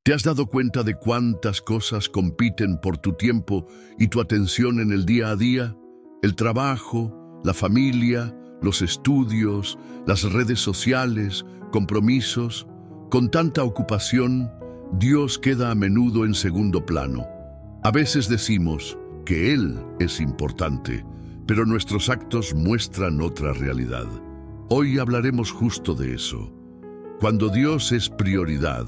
¿Te has dado cuenta de cuántas cosas compiten por tu tiempo y tu atención en el día a día? El trabajo, la familia, los estudios, las redes sociales, compromisos. Con tanta ocupación, Dios queda a menudo en segundo plano. A veces decimos que Él es importante, pero nuestros actos muestran otra realidad. Hoy hablaremos justo de eso. Cuando Dios es prioridad,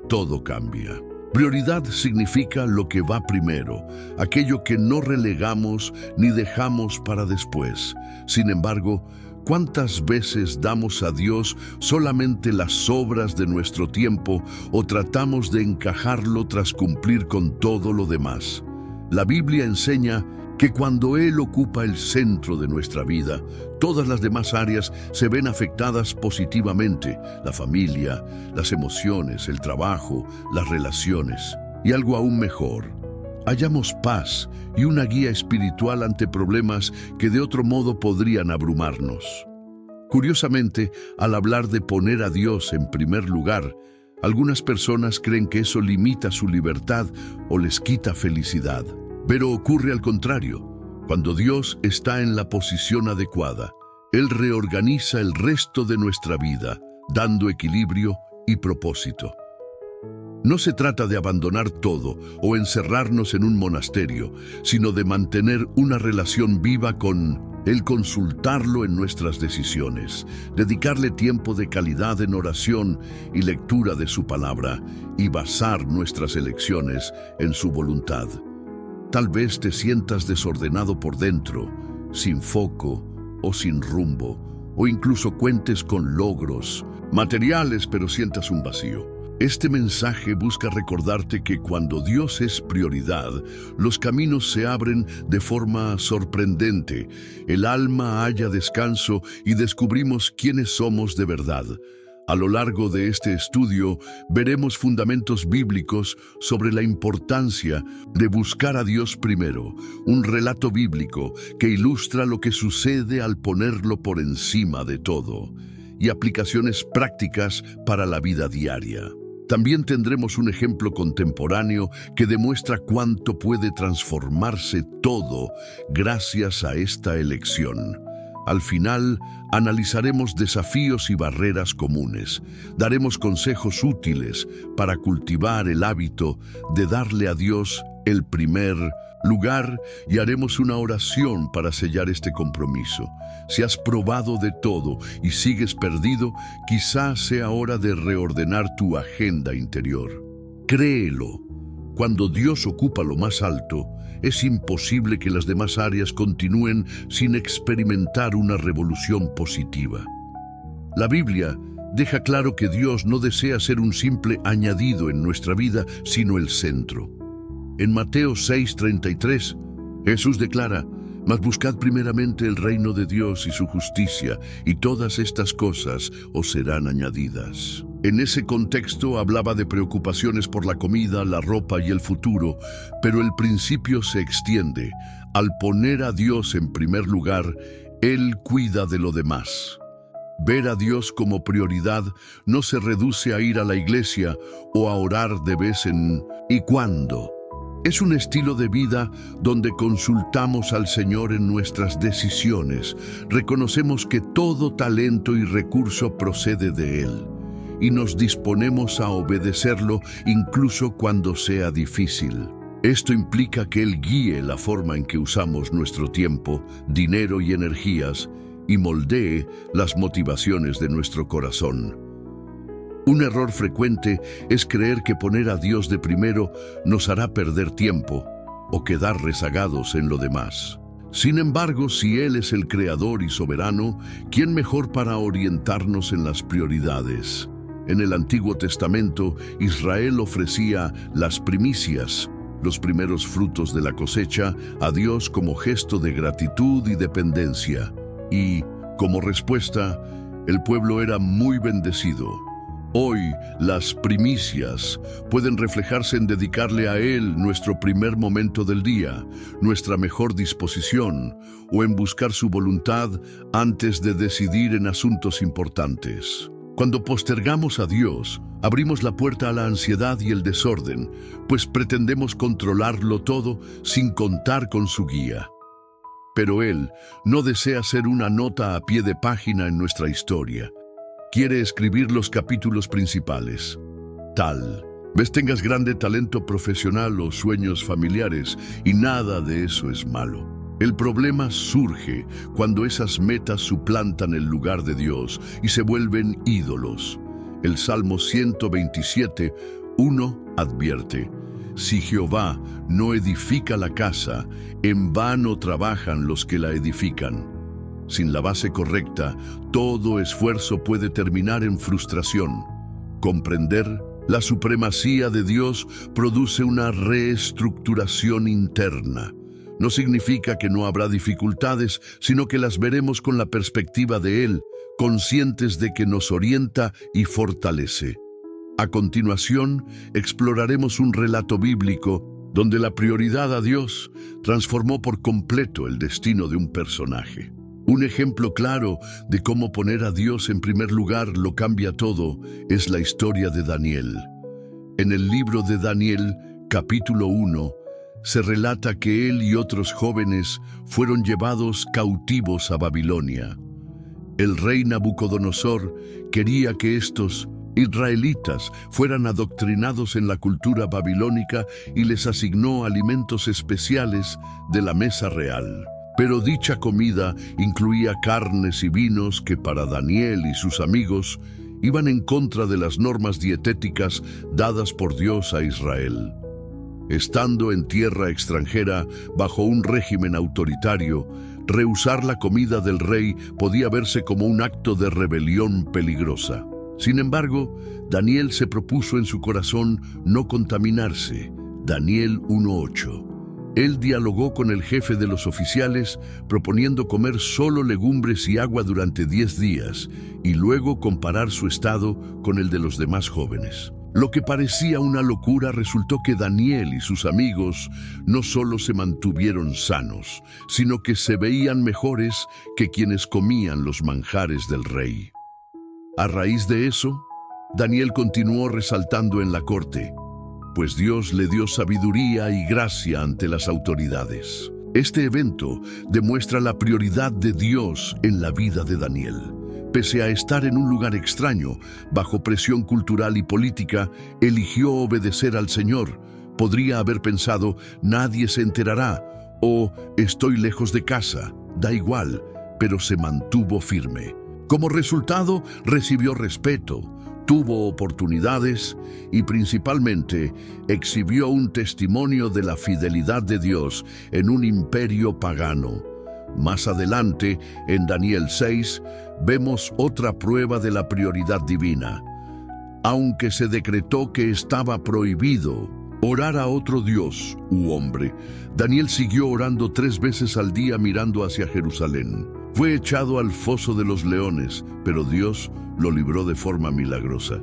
todo cambia. Prioridad significa lo que va primero, aquello que no relegamos ni dejamos para después. Sin embargo, ¿cuántas veces damos a Dios solamente las sobras de nuestro tiempo o tratamos de encajarlo tras cumplir con todo lo demás? La Biblia enseña que cuando Él ocupa el centro de nuestra vida, todas las demás áreas se ven afectadas positivamente: la familia, las emociones, el trabajo, las relaciones. Y algo aún mejor, hallamos paz y una guía espiritual ante problemas que de otro modo podrían abrumarnos. Curiosamente, al hablar de poner a Dios en primer lugar, algunas personas creen que eso limita su libertad o les quita felicidad. Pero ocurre al contrario. Cuando Dios está en la posición adecuada, Él reorganiza el resto de nuestra vida, dando equilibrio y propósito. No se trata de abandonar todo o encerrarnos en un monasterio, sino de mantener una relación viva con Él, consultarlo en nuestras decisiones, dedicarle tiempo de calidad en oración y lectura de su palabra, y basar nuestras elecciones en su voluntad. Tal vez te sientas desordenado por dentro, sin foco o sin rumbo, o incluso cuentes con logros materiales pero sientas un vacío. Este mensaje busca recordarte que cuando Dios es prioridad, los caminos se abren de forma sorprendente, el alma halla descanso y descubrimos quiénes somos de verdad. A lo largo de este estudio veremos fundamentos bíblicos sobre la importancia de buscar a Dios primero, un relato bíblico que ilustra lo que sucede al ponerlo por encima de todo, y aplicaciones prácticas para la vida diaria. También tendremos un ejemplo contemporáneo que demuestra cuánto puede transformarse todo gracias a esta elección. Al final, analizaremos desafíos y barreras comunes. Daremos consejos útiles para cultivar el hábito de darle a Dios el primer lugar y haremos una oración para sellar este compromiso. Si has probado de todo y sigues perdido, quizás sea hora de reordenar tu agenda interior. Créelo, cuando Dios ocupa lo más alto, es imposible que las demás áreas continúen sin experimentar una revolución positiva. La Biblia deja claro que Dios no desea ser un simple añadido en nuestra vida, sino el centro. En Mateo 6:33, Jesús declara: «Mas buscad primeramente el reino de Dios y su justicia, y todas estas cosas os serán añadidas». En ese contexto hablaba de preocupaciones por la comida, la ropa y el futuro, pero el principio se extiende. Al poner a Dios en primer lugar, Él cuida de lo demás. Ver a Dios como prioridad no se reduce a ir a la iglesia o a orar de vez en cuando. Es un estilo de vida donde consultamos al Señor en nuestras decisiones, reconocemos que todo talento y recurso procede de Él, y nos disponemos a obedecerlo incluso cuando sea difícil. Esto implica que Él guíe la forma en que usamos nuestro tiempo, dinero y energías, y moldee las motivaciones de nuestro corazón. Un error frecuente es creer que poner a Dios de primero nos hará perder tiempo o quedar rezagados en lo demás. Sin embargo, si Él es el creador y soberano, ¿quién mejor para orientarnos en las prioridades? En el Antiguo Testamento, Israel ofrecía las primicias, los primeros frutos de la cosecha, a Dios como gesto de gratitud y dependencia. Y, como respuesta, el pueblo era muy bendecido. Hoy, las primicias pueden reflejarse en dedicarle a Él nuestro primer momento del día, nuestra mejor disposición, o en buscar su voluntad antes de decidir en asuntos importantes. Cuando postergamos a Dios, abrimos la puerta a la ansiedad y el desorden, pues pretendemos controlarlo todo sin contar con su guía. Pero Él no desea ser una nota a pie de página en nuestra historia. Quiere escribir los capítulos principales. Tal vez tengas grande talento profesional o sueños familiares, y nada de eso es malo. El problema surge cuando esas metas suplantan el lugar de Dios y se vuelven ídolos. El Salmo 127:1 advierte: si Jehová no edifica la casa, en vano trabajan los que la edifican. Sin la base correcta, todo esfuerzo puede terminar en frustración. Comprender la supremacía de Dios produce una reestructuración interna. No significa que no habrá dificultades, sino que las veremos con la perspectiva de Él, conscientes de que nos orienta y fortalece. A continuación, exploraremos un relato bíblico donde la prioridad a Dios transformó por completo el destino de un personaje. Un ejemplo claro de cómo poner a Dios en primer lugar lo cambia todo es la historia de Daniel. En el libro de Daniel, capítulo 1, se relata que él y otros jóvenes fueron llevados cautivos a Babilonia. El rey Nabucodonosor quería que estos israelitas fueran adoctrinados en la cultura babilónica y les asignó alimentos especiales de la mesa real. Pero dicha comida incluía carnes y vinos que para Daniel y sus amigos iban en contra de las normas dietéticas dadas por Dios a Israel. Estando en tierra extranjera, bajo un régimen autoritario, rehusar la comida del rey podía verse como un acto de rebelión peligrosa. Sin embargo, Daniel se propuso en su corazón no contaminarse. Daniel 1:8. Él dialogó con el jefe de los oficiales, proponiendo comer solo legumbres y agua durante 10 días, y luego comparar su estado con el de los demás jóvenes. Lo que parecía una locura resultó que Daniel y sus amigos no solo se mantuvieron sanos, sino que se veían mejores que quienes comían los manjares del rey. A raíz de eso, Daniel continuó resaltando en la corte, pues Dios le dio sabiduría y gracia ante las autoridades. Este evento demuestra la prioridad de Dios en la vida de Daniel. Pese a estar en un lugar extraño, bajo presión cultural y política, eligió obedecer al Señor. Podría haber pensado, nadie se enterará, o estoy lejos de casa, da igual, pero se mantuvo firme. Como resultado, recibió respeto, tuvo oportunidades y principalmente exhibió un testimonio de la fidelidad de Dios en un imperio pagano. Más adelante, en Daniel 6, vemos otra prueba de la prioridad divina. Aunque se decretó que estaba prohibido orar a otro dios u hombre, Daniel siguió orando 3 veces al día mirando hacia Jerusalén. Fue echado al foso de los leones, pero Dios lo libró de forma milagrosa.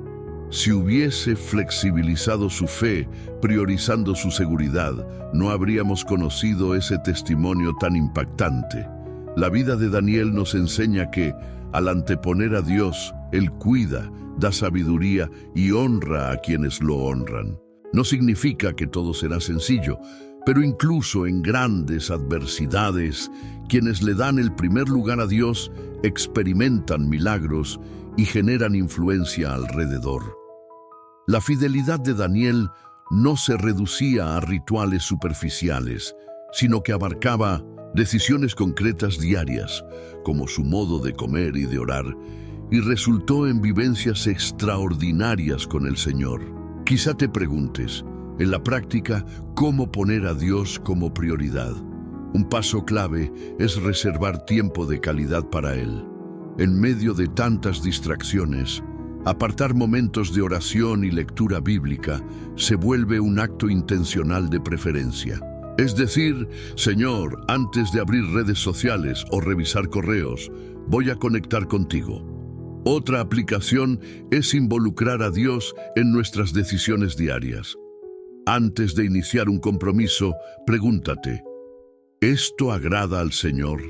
Si hubiese flexibilizado su fe, priorizando su seguridad, no habríamos conocido ese testimonio tan impactante. La vida de Daniel nos enseña que, al anteponer a Dios, Él cuida, da sabiduría y honra a quienes lo honran. No significa que todo será sencillo, pero incluso en grandes adversidades, quienes le dan el primer lugar a Dios experimentan milagros y generan influencia alrededor. La fidelidad de Daniel no se reducía a rituales superficiales, sino que abarcaba decisiones concretas diarias, como su modo de comer y de orar, y resultó en vivencias extraordinarias con el Señor. Quizá te preguntes, en la práctica, ¿cómo poner a Dios como prioridad? Un paso clave es reservar tiempo de calidad para Él. En medio de tantas distracciones, apartar momentos de oración y lectura bíblica se vuelve un acto intencional de preferencia. Es decir, Señor, antes de abrir redes sociales o revisar correos, voy a conectar contigo. Otra aplicación es involucrar a Dios en nuestras decisiones diarias. Antes de iniciar un compromiso, pregúntate, ¿esto agrada al Señor?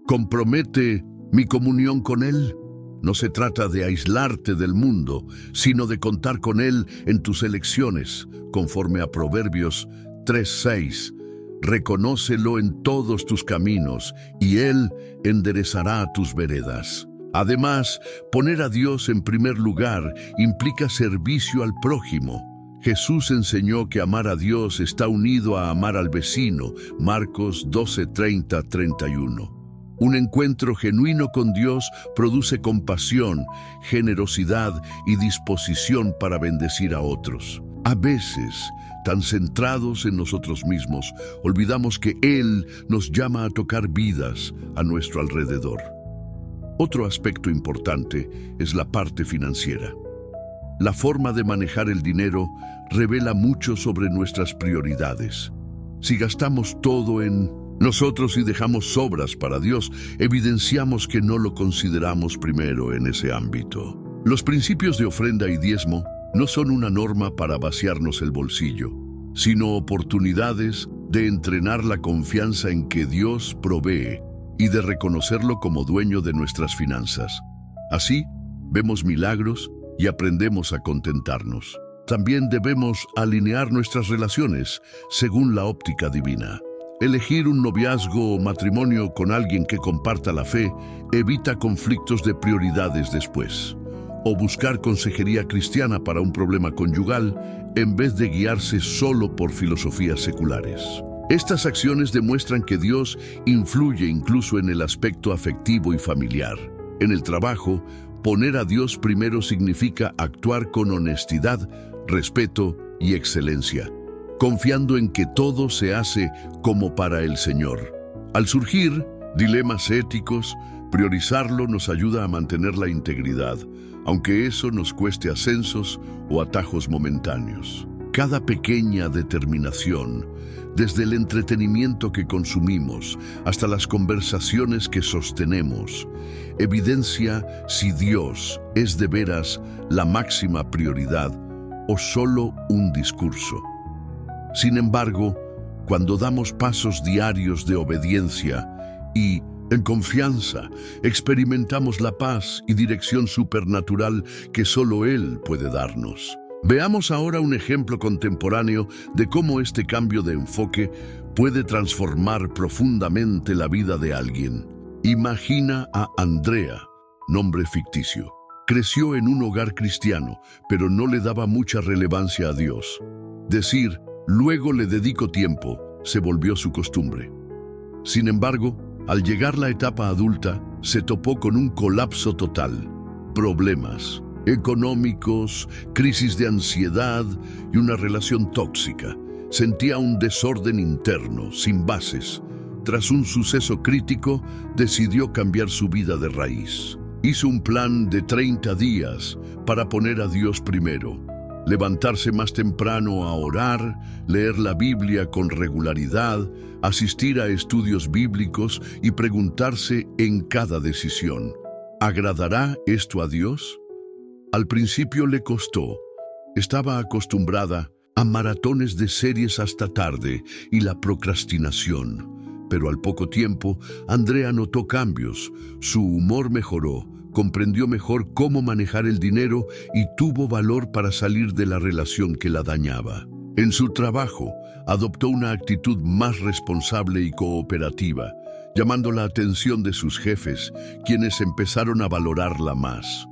¿Compromete mi comunión con Él? No se trata de aislarte del mundo, sino de contar con Él en tus elecciones, conforme a Proverbios 3:6. Reconócelo en todos tus caminos, y Él enderezará tus veredas. Además, poner a Dios en primer lugar implica servicio al prójimo. Jesús enseñó que amar a Dios está unido a amar al vecino, Marcos 12:30-31. Un encuentro genuino con Dios produce compasión, generosidad y disposición para bendecir a otros. A veces, tan centrados en nosotros mismos, olvidamos que Él nos llama a tocar vidas a nuestro alrededor. Otro aspecto importante es la parte financiera. La forma de manejar el dinero revela mucho sobre nuestras prioridades. Si gastamos todo en nosotros y dejamos sobras para Dios, evidenciamos que no lo consideramos primero en ese ámbito. Los principios de ofrenda y diezmo no son una norma para vaciarnos el bolsillo, sino oportunidades de entrenar la confianza en que Dios provee y de reconocerlo como dueño de nuestras finanzas. Así, vemos milagros y aprendemos a contentarnos. También debemos alinear nuestras relaciones según la óptica divina. Elegir un noviazgo o matrimonio con alguien que comparta la fe evita conflictos de prioridades después. O buscar consejería cristiana para un problema conyugal en vez de guiarse solo por filosofías seculares. Estas acciones demuestran que Dios influye incluso en el aspecto afectivo y familiar. En el trabajo, poner a Dios primero significa actuar con honestidad, respeto y excelencia, confiando en que todo se hace como para el Señor. Al surgir dilemas éticos, priorizarlo nos ayuda a mantener la integridad, aunque eso nos cueste ascensos o atajos momentáneos. Cada pequeña determinación, desde el entretenimiento que consumimos hasta las conversaciones que sostenemos, evidencia si Dios es de veras la máxima prioridad o solo un discurso. Sin embargo, cuando damos pasos diarios de obediencia y, en confianza, experimentamos la paz y dirección supernatural que solo Él puede darnos. Veamos ahora un ejemplo contemporáneo de cómo este cambio de enfoque puede transformar profundamente la vida de alguien. Imagina a Andrea, nombre ficticio. Creció en un hogar cristiano, pero no le daba mucha relevancia a Dios. Decir, luego le dedico tiempo, se volvió su costumbre. Sin embargo, al llegar la etapa adulta, se topó con un colapso total. Problemas económicos, crisis de ansiedad y una relación tóxica. Sentía un desorden interno, sin bases. Tras un suceso crítico, decidió cambiar su vida de raíz. Hizo un plan de 30 días para poner a Dios primero. Levantarse más temprano a orar, leer la Biblia con regularidad, asistir a estudios bíblicos y preguntarse en cada decisión, ¿agradará esto a Dios? Al principio le costó. Estaba acostumbrada a maratones de series hasta tarde y la procrastinación. Pero al poco tiempo, Andrea notó cambios. Su humor mejoró, comprendió mejor cómo manejar el dinero y tuvo valor para salir de la relación que la dañaba. En su trabajo, adoptó una actitud más responsable y cooperativa, llamando la atención de sus jefes, quienes empezaron a valorarla más.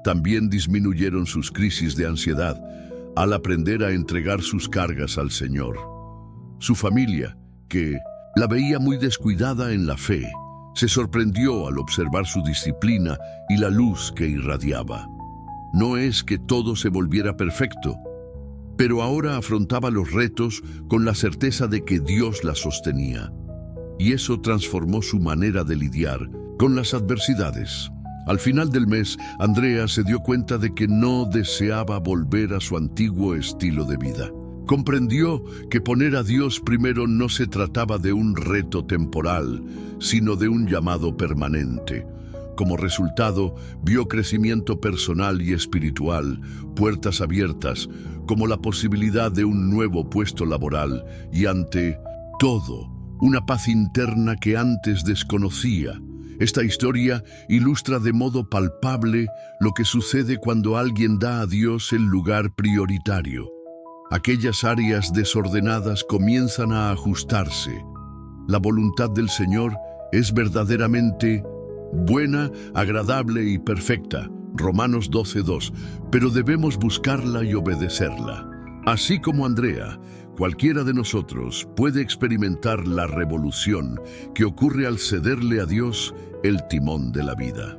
También disminuyeron sus crisis de ansiedad al aprender a entregar sus cargas al Señor. Su familia, que la veía muy descuidada en la fe, se sorprendió al observar su disciplina y la luz que irradiaba. No es que todo se volviera perfecto, pero ahora afrontaba los retos con la certeza de que Dios la sostenía. Y eso transformó su manera de lidiar con las adversidades. Al final del mes, Andrea se dio cuenta de que no deseaba volver a su antiguo estilo de vida. Comprendió que poner a Dios primero no se trataba de un reto temporal, sino de un llamado permanente. Como resultado, vio crecimiento personal y espiritual, puertas abiertas, como la posibilidad de un nuevo puesto laboral y, ante todo, una paz interna que antes desconocía. Esta historia ilustra de modo palpable lo que sucede cuando alguien da a Dios el lugar prioritario. Aquellas áreas desordenadas comienzan a ajustarse. La voluntad del Señor es verdaderamente buena, agradable y perfecta. Romanos 12:2. Pero debemos buscarla y obedecerla. Así como Andrea, cualquiera de nosotros puede experimentar la revolución que ocurre al cederle a Dios el timón de la vida.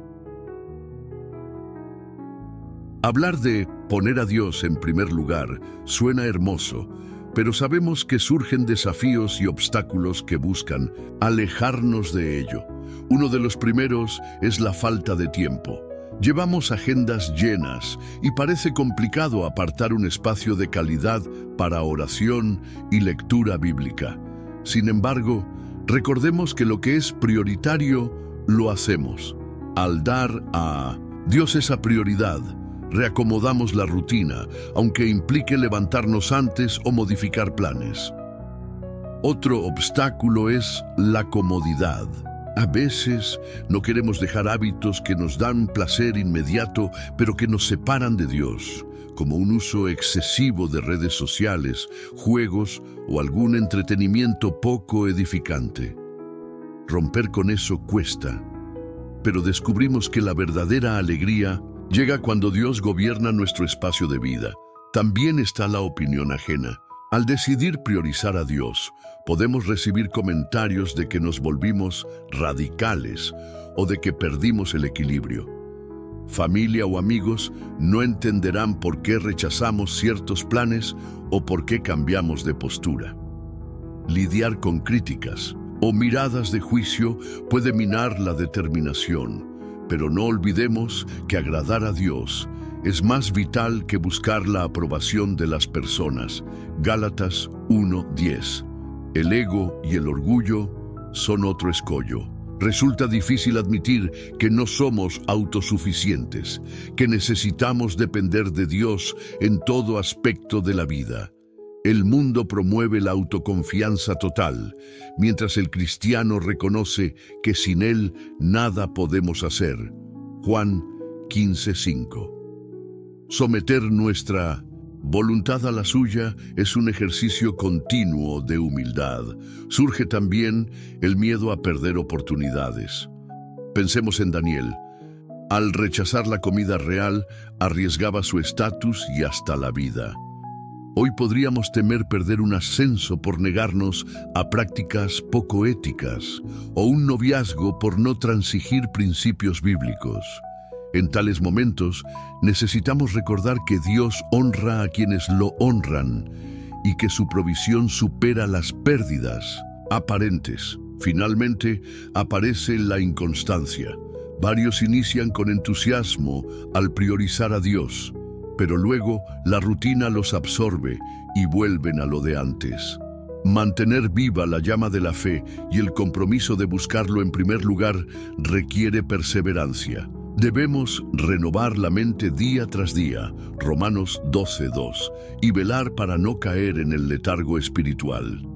Hablar de poner a Dios en primer lugar suena hermoso, pero sabemos que surgen desafíos y obstáculos que buscan alejarnos de ello. Uno de los primeros es la falta de tiempo. Llevamos agendas llenas y parece complicado apartar un espacio de calidad para oración y lectura bíblica. Sin embargo, recordemos que lo que es prioritario, lo hacemos. Al dar a Dios esa prioridad, reacomodamos la rutina, aunque implique levantarnos antes o modificar planes. Otro obstáculo es la comodidad. A veces no queremos dejar hábitos que nos dan placer inmediato, pero que nos separan de Dios, como un uso excesivo de redes sociales, juegos o algún entretenimiento poco edificante. Romper con eso cuesta, pero descubrimos que la verdadera alegría llega cuando Dios gobierna nuestro espacio de vida. También está la opinión ajena. Al decidir priorizar a Dios, podemos recibir comentarios de que nos volvimos radicales o de que perdimos el equilibrio. Familia o amigos no entenderán por qué rechazamos ciertos planes o por qué cambiamos de postura. Lidiar con críticas o miradas de juicio puede minar la determinación, pero no olvidemos que agradar a Dios es más vital que buscar la aprobación de las personas. Gálatas 1:10. El ego y el orgullo son otro escollo. Resulta difícil admitir que no somos autosuficientes, que necesitamos depender de Dios en todo aspecto de la vida. El mundo promueve la autoconfianza total, mientras el cristiano reconoce que sin Él nada podemos hacer. Juan 15:5. Someter nuestra voluntad a la suya es un ejercicio continuo de humildad. Surge también el miedo a perder oportunidades. Pensemos en Daniel. Al rechazar la comida real, arriesgaba su estatus y hasta la vida. Hoy podríamos temer perder un ascenso por negarnos a prácticas poco éticas o un noviazgo por no transigir principios bíblicos. En tales momentos, necesitamos recordar que Dios honra a quienes lo honran y que su provisión supera las pérdidas aparentes. Finalmente, aparece la inconstancia. Varios inician con entusiasmo al priorizar a Dios, pero luego la rutina los absorbe y vuelven a lo de antes. Mantener viva la llama de la fe y el compromiso de buscarlo en primer lugar requiere perseverancia. Debemos renovar la mente día tras día, Romanos 12:2, y velar para no caer en el letargo espiritual.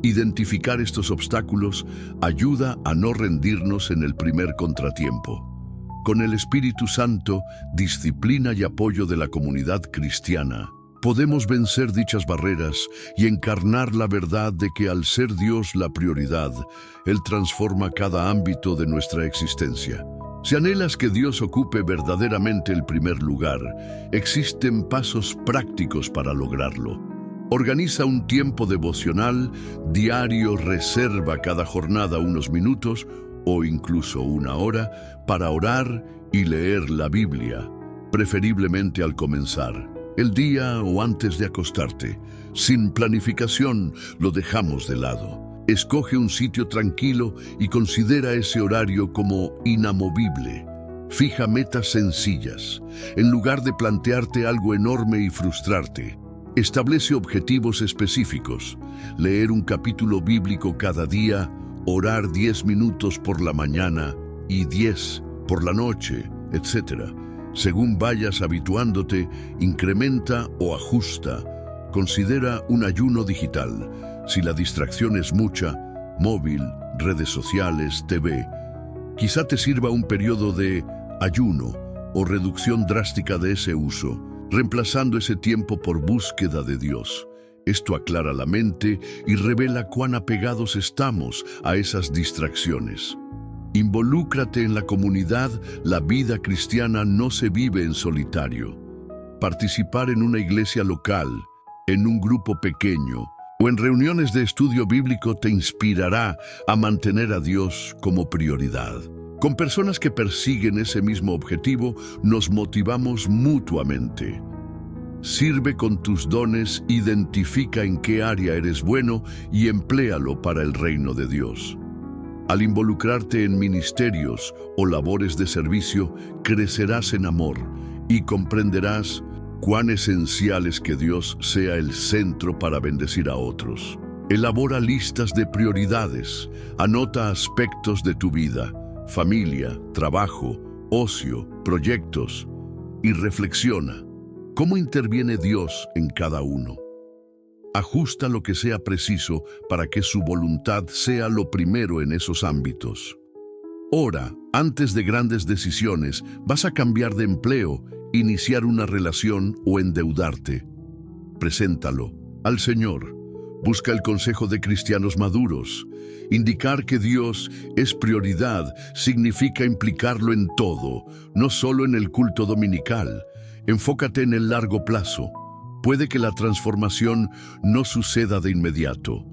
Identificar estos obstáculos ayuda a no rendirnos en el primer contratiempo. Con el Espíritu Santo, disciplina y apoyo de la comunidad cristiana, podemos vencer dichas barreras y encarnar la verdad de que al ser Dios la prioridad, Él transforma cada ámbito de nuestra existencia. Si anhelas que Dios ocupe verdaderamente el primer lugar, existen pasos prácticos para lograrlo. Organiza un tiempo devocional diario, reserva cada jornada unos minutos o incluso una hora para orar y leer la Biblia, preferiblemente al comenzar el día o antes de acostarte. Sin planificación, lo dejamos de lado. Escoge un sitio tranquilo y considera ese horario como inamovible. Fija metas sencillas. En lugar de plantearte algo enorme y frustrarte, establece objetivos específicos. Leer un capítulo bíblico cada día, orar 10 minutos por la mañana y 10 por la noche, etc. Según vayas habituándote, incrementa o ajusta. Considera un ayuno digital. Si la distracción es mucha, móvil, redes sociales, TV, Quizá te sirva un periodo de ayuno o reducción drástica de ese uso, reemplazando ese tiempo por búsqueda de Dios. Esto aclara la mente y revela cuán apegados estamos a esas distracciones. Involúcrate en la comunidad. La vida cristiana no se vive en solitario. Participar en una iglesia local, en un grupo pequeño o en reuniones de estudio bíblico te inspirará a mantener a Dios como prioridad. Con personas que persiguen ese mismo objetivo, nos motivamos mutuamente. Sirve con tus dones, identifica en qué área eres bueno y empléalo para el reino de Dios. Al involucrarte en ministerios o labores de servicio, crecerás en amor y comprenderás cuán esencial es que Dios sea el centro para bendecir a otros. Elabora listas de prioridades, anota aspectos de tu vida, familia, trabajo, ocio, proyectos, y reflexiona. ¿Cómo interviene Dios en cada uno? Ajusta lo que sea preciso para que su voluntad sea lo primero en esos ámbitos. Ora, antes de grandes decisiones. ¿Vas a cambiar de empleo, iniciar una relación o endeudarte? Preséntalo al Señor. Busca el consejo de cristianos maduros. Indicar que Dios es prioridad significa implicarlo en todo, no solo en el culto dominical. Enfócate en el largo plazo. Puede que la transformación no suceda de inmediato.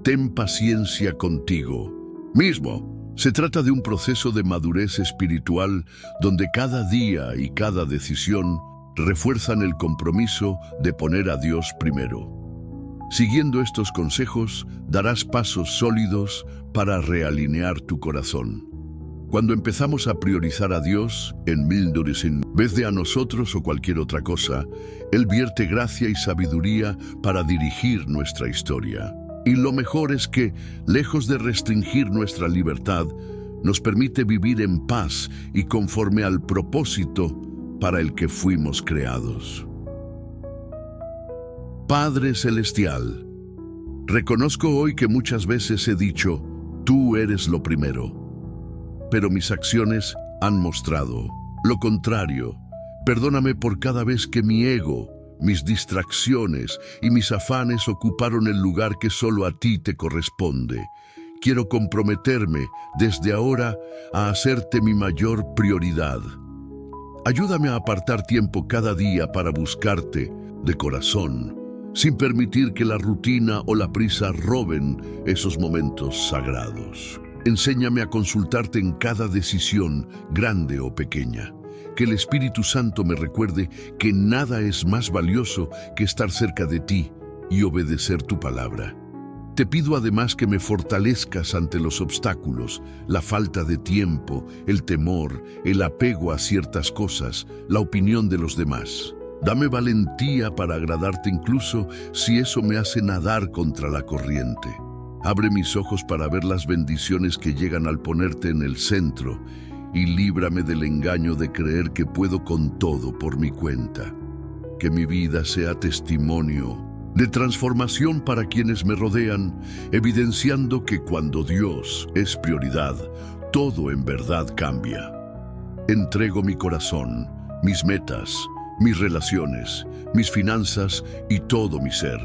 Ten paciencia contigo mismo. Se trata de un proceso de madurez espiritual donde cada día y cada decisión refuerzan el compromiso de poner a Dios primero. Siguiendo estos consejos, darás pasos sólidos para realinear tu corazón. Cuando empezamos a priorizar a Dios en vez de a nosotros o cualquier otra cosa, Él vierte gracia y sabiduría para dirigir nuestra historia. Y lo mejor es que, lejos de restringir nuestra libertad, nos permite vivir en paz y conforme al propósito para el que fuimos creados. Padre Celestial, reconozco hoy que muchas veces he dicho, tú eres lo primero. Pero mis acciones han mostrado lo contrario. Perdóname por cada vez que mi ego, mis distracciones y mis afanes ocuparon el lugar que solo a ti te corresponde. Quiero comprometerme desde ahora a hacerte mi mayor prioridad. Ayúdame a apartar tiempo cada día para buscarte de corazón, sin permitir que la rutina o la prisa roben esos momentos sagrados. Enséñame a consultarte en cada decisión, grande o pequeña. Que el Espíritu Santo me recuerde que nada es más valioso que estar cerca de ti y obedecer tu palabra. Te pido además que me fortalezcas ante los obstáculos, la falta de tiempo, el temor, el apego a ciertas cosas, la opinión de los demás. Dame valentía para agradarte incluso si eso me hace nadar contra la corriente. Abre mis ojos para ver las bendiciones que llegan al ponerte en el centro y líbrame del engaño de creer que puedo con todo por mi cuenta. Que mi vida sea testimonio de transformación para quienes me rodean, evidenciando que cuando Dios es prioridad, todo en verdad cambia. Entrego mi corazón, mis metas, mis relaciones, mis finanzas y todo mi ser.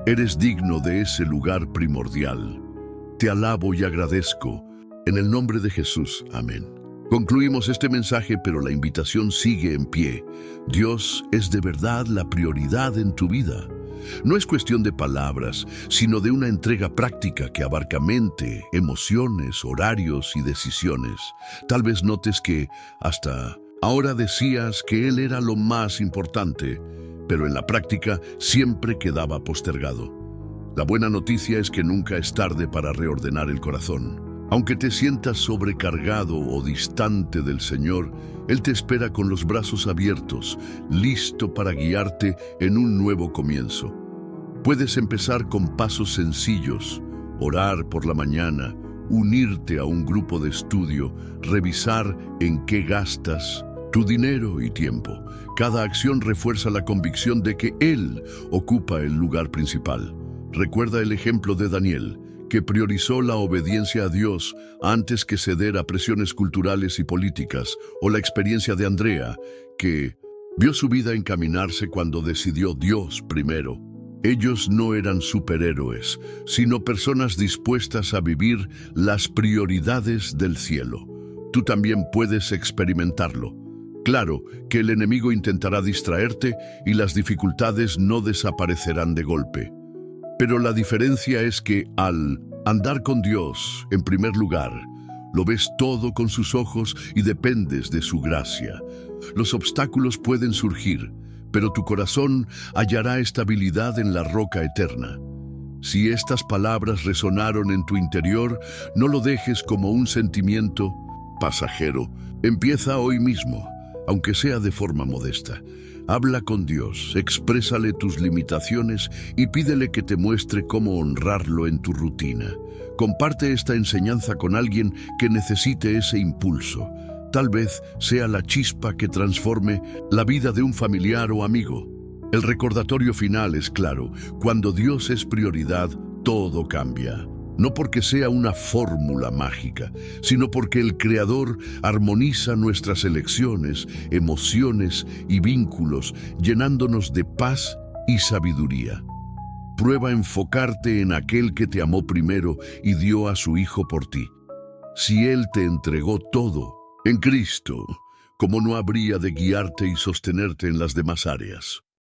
Eres digno de ese lugar primordial. Te alabo y agradezco. En el nombre de Jesús. Amén. Concluimos este mensaje, pero la invitación sigue en pie. Dios es de verdad la prioridad en tu vida. No es cuestión de palabras, sino de una entrega práctica que abarca mente, emociones, horarios y decisiones. Tal vez notes que hasta ahora decías que Él era lo más importante, pero en la práctica siempre quedaba postergado. La buena noticia es que nunca es tarde para reordenar el corazón. Aunque te sientas sobrecargado o distante del Señor, Él te espera con los brazos abiertos, listo para guiarte en un nuevo comienzo. Puedes empezar con pasos sencillos, orar por la mañana, unirte a un grupo de estudio, revisar en qué gastas tu dinero y tiempo. Cada acción refuerza la convicción de que Él ocupa el lugar principal. Recuerda el ejemplo de Daniel, que priorizó la obediencia a Dios antes que ceder a presiones culturales y políticas, o la experiencia de Andrea, que vio su vida encaminarse cuando decidió Dios primero. Ellos no eran superhéroes, sino personas dispuestas a vivir las prioridades del cielo. Tú también puedes experimentarlo. Claro que el enemigo intentará distraerte y las dificultades no desaparecerán de golpe. Pero la diferencia es que al andar con Dios, en primer lugar, lo ves todo con sus ojos y dependes de su gracia. Los obstáculos pueden surgir, pero tu corazón hallará estabilidad en la roca eterna. Si estas palabras resonaron en tu interior, no lo dejes como un sentimiento pasajero. Empieza hoy mismo, aunque sea de forma modesta. Habla con Dios, exprésale tus limitaciones y pídele que te muestre cómo honrarlo en tu rutina. Comparte esta enseñanza con alguien que necesite ese impulso. Tal vez sea la chispa que transforme la vida de un familiar o amigo. El recordatorio final es claro: cuando Dios es prioridad, todo cambia. No porque sea una fórmula mágica, sino porque el Creador armoniza nuestras elecciones, emociones y vínculos, llenándonos de paz y sabiduría. Prueba enfocarte en aquel que te amó primero y dio a su Hijo por ti. Si Él te entregó todo en Cristo, ¿cómo no habría de guiarte y sostenerte en las demás áreas?